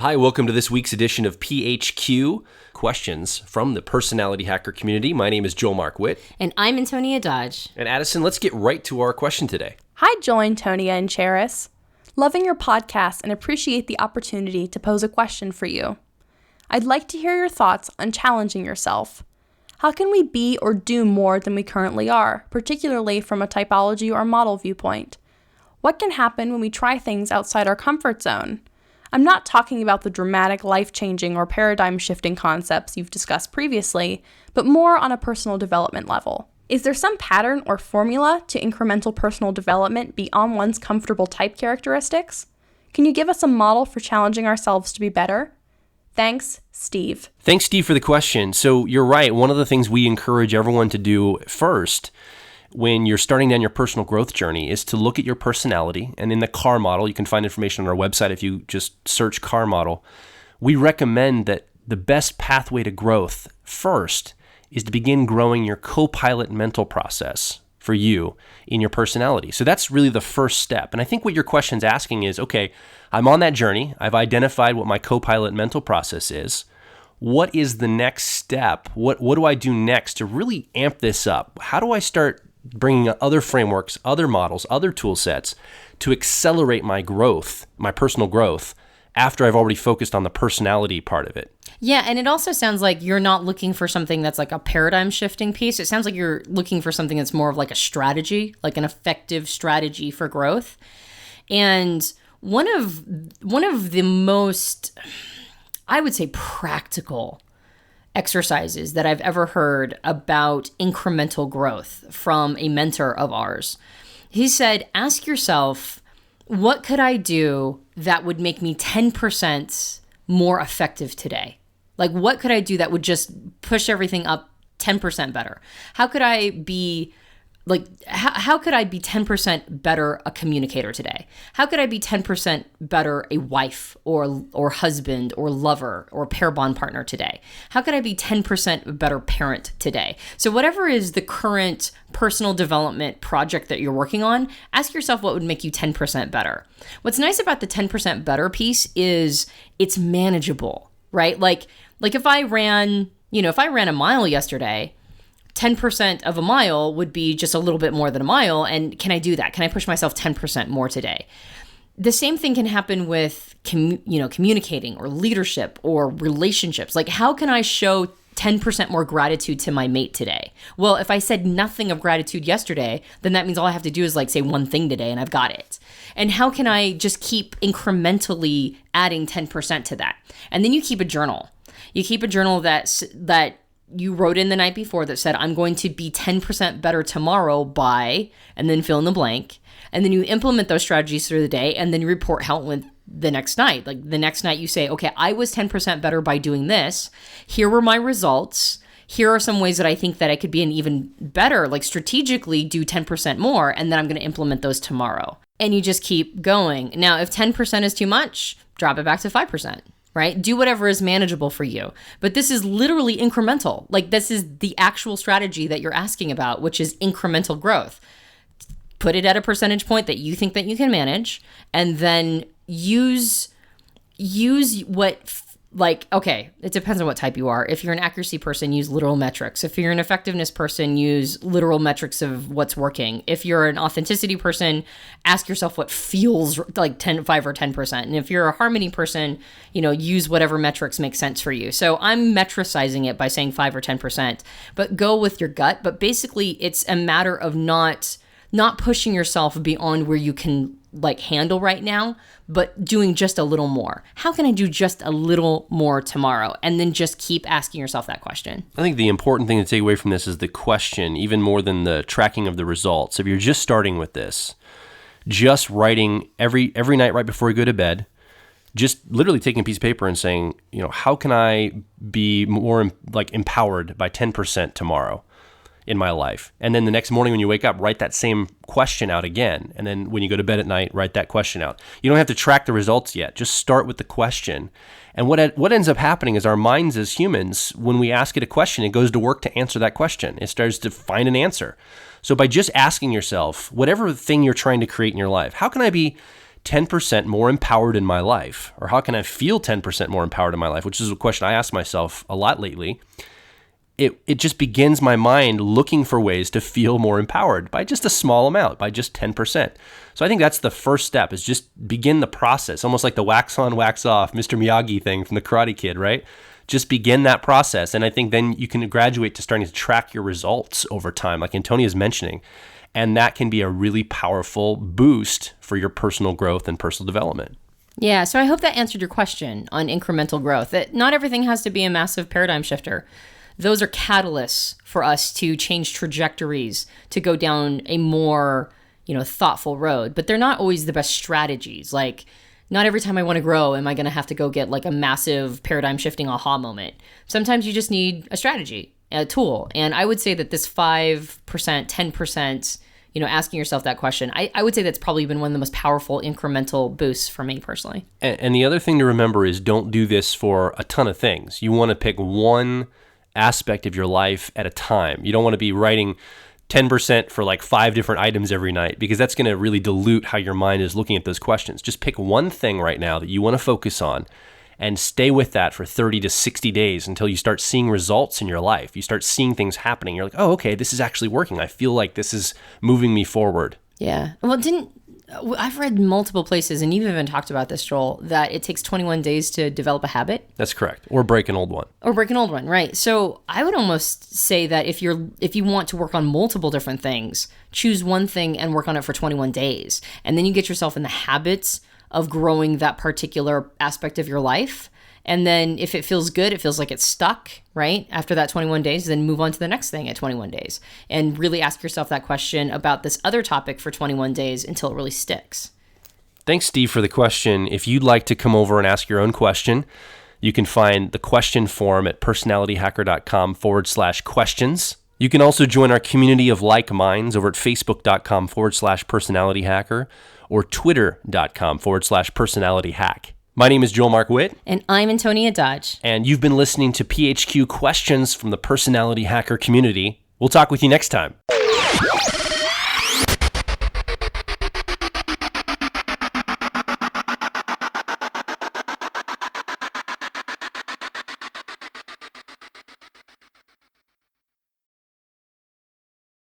Hi, welcome to this week's edition of PHQ, questions from the personality hacker community. My name is Joel Mark Witt. And I'm Antonia Dodge. And Addison, let's get right to our question today. Hi, Joel, Antonia, and Cheris. Loving your podcast and appreciate the opportunity to pose a question for you. I'd like to hear your thoughts on challenging yourself. How can we be or do more than we currently are, particularly from a typology or model viewpoint? What can happen when we try things outside our comfort zone? I'm not talking about the dramatic, life-changing, or paradigm-shifting concepts you've discussed previously, but more on a personal development level. Is there some pattern or formula to incremental personal development beyond one's comfortable type characteristics? Can you give us a model for challenging ourselves to be better? Thanks, Steve. Thanks, Steve, for the question. So you're right. One of the things we encourage everyone to do first when you're starting down your personal growth journey is to look at your personality. And in the CAR model, you can find information on our website if you just search CAR model. We recommend that the best pathway to growth first is to begin growing your Copilot mental process for you in your personality. So that's really the first step. And I think what your question's asking is, okay, I'm on that journey. I've identified what my Copilot mental process is. What is the next step? What do I do next to really amp this up? How do I start bringing other frameworks, other models, other tool sets to accelerate my growth, my personal growth, after I've already focused on the personality part of it? Yeah, and it also sounds like you're not looking for something that's like a paradigm shifting piece. It sounds like you're looking for something that's more of like a strategy, like an effective strategy for growth. And one of the most, I would say, practical exercises that I've ever heard about incremental growth from a mentor of ours. He said, ask yourself, what could I do that would make me 10% more effective today? Like, what could I do that would just push everything up 10% better? How could I be how could I be 10% better a communicator today? How could I be 10% better a wife or husband or lover or pair bond partner today? How could I be 10% better parent today? So whatever is the current personal development project that you're working on, ask yourself what would make you 10% better. What's nice about the 10% better piece is it's manageable, right? Like if I ran a mile yesterday, 10% of a mile would be just a little bit more than a mile. And can I do that? Can I push myself 10% more today? The same thing can happen with communicating or leadership or relationships. Like, how can I show 10% more gratitude to my mate today? Well, if I said nothing of gratitude yesterday, then that means all I have to do is say one thing today and I've got it. And how can I just keep incrementally adding 10% to that? And then you keep a journal. You keep a journal that you wrote in the night before that said, I'm going to be 10% better tomorrow by, and then fill in the blank. And then you implement those strategies through the day and then you report how it went the next night. Like the next night you say, okay, I was 10% better by doing this. Here were my results. Here are some ways that I think that I could be an even better, strategically do 10% more. And then I'm going to implement those tomorrow. And you just keep going. Now, if 10% is too much, drop it back to 5%. Right? Do whatever is manageable for you. But this is literally incremental. This is the actual strategy that you're asking about, which is incremental growth. Put it at a percentage point that you think that you can manage, and then use what, okay, it depends on what type you are. If you're an accuracy person, use literal metrics. If you're an effectiveness person, use literal metrics of what's working. If you're an authenticity person, ask yourself what feels like 5 or 10%. And if you're a harmony person, use whatever metrics make sense for you. So I'm metricizing it by saying 5 or 10%, but go with your gut. But basically it's a matter of not pushing yourself beyond where you can handle right now, but doing just a little more. How can I do just a little more tomorrow? And then just keep asking yourself that question. I think the important thing to take away from this is the question, even more than the tracking of the results. If you're just starting with this, just writing every night right before you go to bed, just literally taking a piece of paper and saying, how can I be more empowered by 10% tomorrow in my life? And then the next morning when you wake up, write that same question out again. And then when you go to bed at night, write that question out. You don't have to track the results yet. Just start with the question. And what ends up happening is our minds as humans, when we ask it a question, it goes to work to answer that question. It starts to find an answer. So by just asking yourself, whatever thing you're trying to create in your life, how can I be 10% more empowered in my life? Or how can I feel 10% more empowered in my life? Which is a question I ask myself a lot lately. It just begins my mind looking for ways to feel more empowered by just a small amount, by just 10%. So I think that's the first step, is just begin the process, almost like the wax on, wax off, Mr. Miyagi thing from the Karate Kid, right? Just begin that process. And I think then you can graduate to starting to track your results over time, like Antonia is mentioning. And that can be a really powerful boost for your personal growth and personal development. Yeah, so I hope that answered your question on incremental growth, that not everything has to be a massive paradigm shifter. Those are catalysts for us to change trajectories, to go down a more, thoughtful road. But they're not always the best strategies. Like, not every time I want to grow, am I going to have to go get like a massive paradigm shifting aha moment. Sometimes you just need a strategy, a tool. And I would say that this 5%, 10%, asking yourself that question, I would say that's probably been one of the most powerful incremental boosts for me personally. And the other thing to remember is, don't do this for a ton of things. You want to pick one aspect of your life at a time. You don't want to be writing 10% for like 5 different items every night, because that's going to really dilute how your mind is looking at those questions. Just pick one thing right now that you want to focus on and stay with that for 30 to 60 days until you start seeing results in your life. You start seeing things happening. You're like, oh, okay, this is actually working. I feel like this is moving me forward. Yeah. Well, I've read multiple places, and you've even talked about this, Joel, that it takes 21 days to develop a habit. That's correct. Or break an old one. Right. So I would almost say that if you want to work on multiple different things, choose one thing and work on it for 21 days. And then you get yourself in the habits of growing that particular aspect of your life. And then if it feels good, it feels like it's stuck, right? After that 21 days, then move on to the next thing at 21 days. And really ask yourself that question about this other topic for 21 days until it really sticks. Thanks, Steve, for the question. If you'd like to come over and ask your own question, you can find the question form at personalityhacker.com/questions. You can also join our community of like minds over at facebook.com/personalityhacker or twitter.com/personalityhack. My name is Joel Mark Witt. And I'm Antonia Dodge. And you've been listening to PHQ Questions from the Personality Hacker community. We'll talk with you next time.